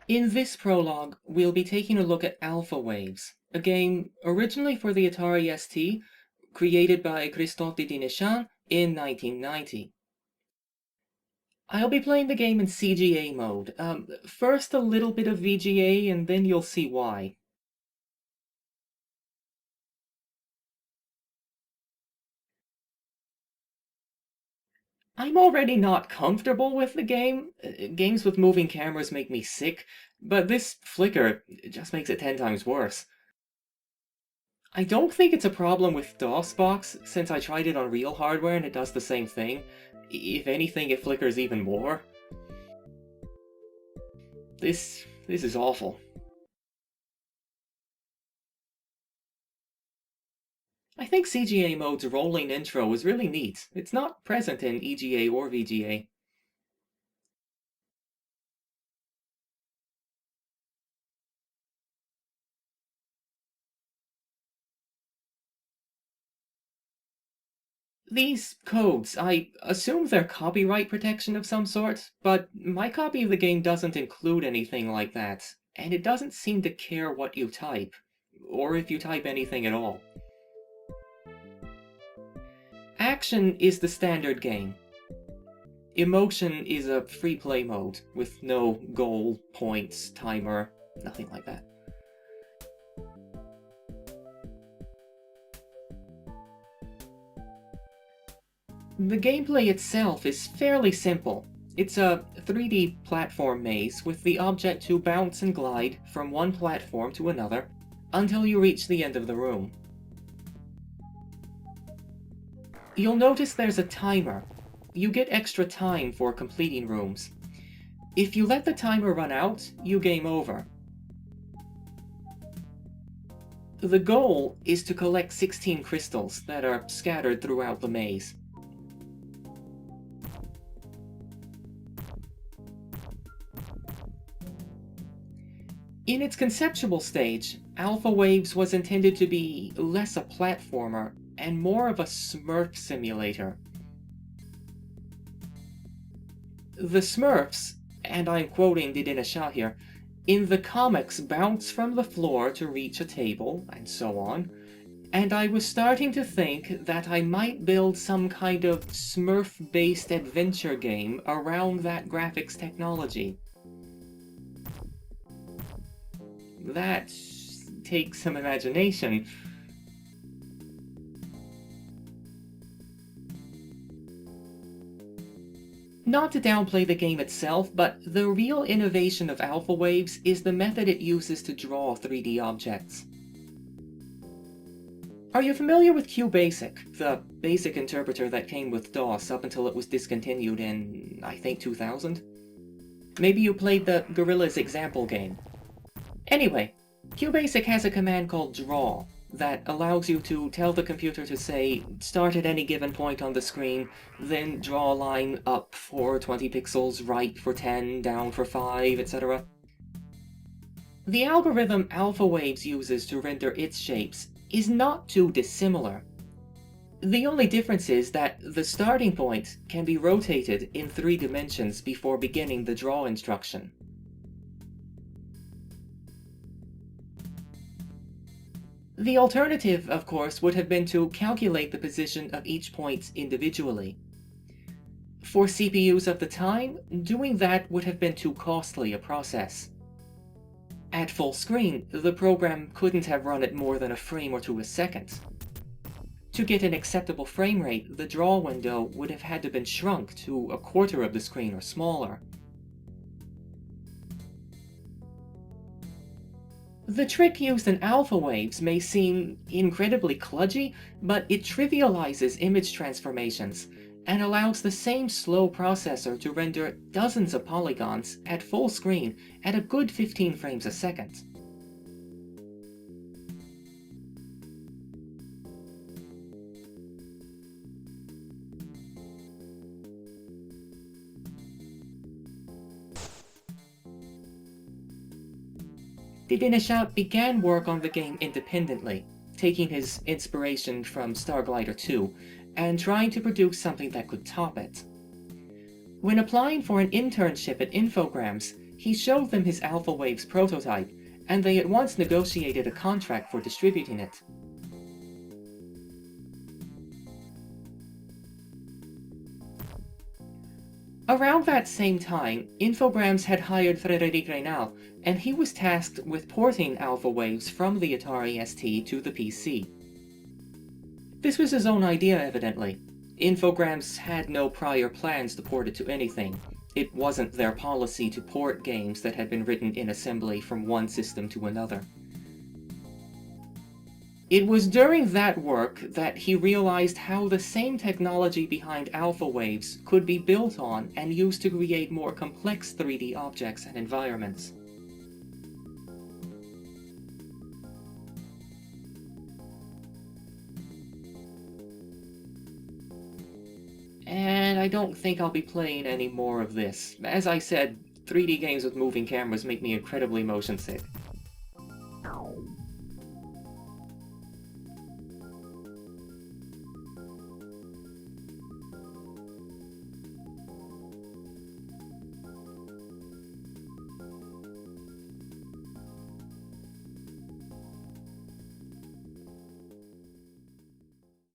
In this prologue, we'll be taking a look at Alpha Waves, a game originally for the Atari ST, created by Christophe de Dinechan in 1990. I'll be playing the game in CGA mode. First a little bit of VGA, and then you'll see why. I'm already not comfortable with the game. Games with moving cameras make me sick, but this flicker just makes it 10 times worse. I don't think it's a problem with DOSBox, since I tried it on real hardware and it does the same thing. If anything, it flickers even more. This is awful. I think CGA mode's rolling intro is really neat. It's not present in EGA or VGA. These codes, I assume they're copyright protection of some sort, but my copy of the game doesn't include anything like that, and it doesn't seem to care what you type, or if you type anything at all. Action is the standard game. Emotion is a free play mode, with no goal, points, timer, nothing like that. The gameplay itself is fairly simple. It's a 3D platform maze with the object to bounce and glide from one platform to another until you reach the end of the room. You'll notice there's a timer. You get extra time for completing rooms. If you let the timer run out, you game over. The goal is to collect 16 crystals that are scattered throughout the maze. In its conceptual stage, Alpha Waves was intended to be less a platformer and more of a Smurf simulator. The Smurfs, and I'm quoting Dinechan here, in the comics bounce from the floor to reach a table, and so on, and I was starting to think that I might build some kind of Smurf-based adventure game around that graphics technology. That takes some imagination. Not to downplay the game itself, but the real innovation of Alpha Waves is the method it uses to draw 3D objects. Are you familiar with QBasic, the basic interpreter that came with DOS up until it was discontinued in, I think, 2000? Maybe you played the Gorilla's example game. Anyway, QBasic has a command called draw that allows you to tell the computer to say, start at any given point on the screen, then draw a line up for 20 pixels, right for 10, down for 5, etc. The algorithm Alpha Waves uses to render its shapes is not too dissimilar. The only difference is that the starting point can be rotated in 3 dimensions before beginning the draw instruction. The alternative, of course, would have been to calculate the position of each point individually. For CPUs of the time, doing that would have been too costly a process. At full screen, the program couldn't have run at more than a frame or two a second. To get an acceptable frame rate, the draw window would have had to been shrunk to a quarter of the screen or smaller. The trick used in Alpha Waves may seem incredibly kludgy, but it trivializes image transformations and allows the same slow processor to render dozens of polygons at full screen at a good 15 frames a second. Dinechan began work on the game independently, taking his inspiration from Starglider 2, and trying to produce something that could top it. When applying for an internship at Infogrames, He showed them his Alpha Waves prototype, and they at once negotiated a contract for distributing it. Around that same time, Infogrames had hired Frédéric Reynal, and he was tasked with porting Alpha Waves from the Atari ST to the PC. This was his own idea, evidently. Infogrames had no prior plans to port it to anything. It wasn't their policy to port games that had been written in assembly from one system to another. It was during that work that he realized how the same technology behind Alpha Waves could be built on and used to create more complex 3D objects and environments. And I don't think I'll be playing any more of this. As I said, 3D games with moving cameras make me incredibly motion sick.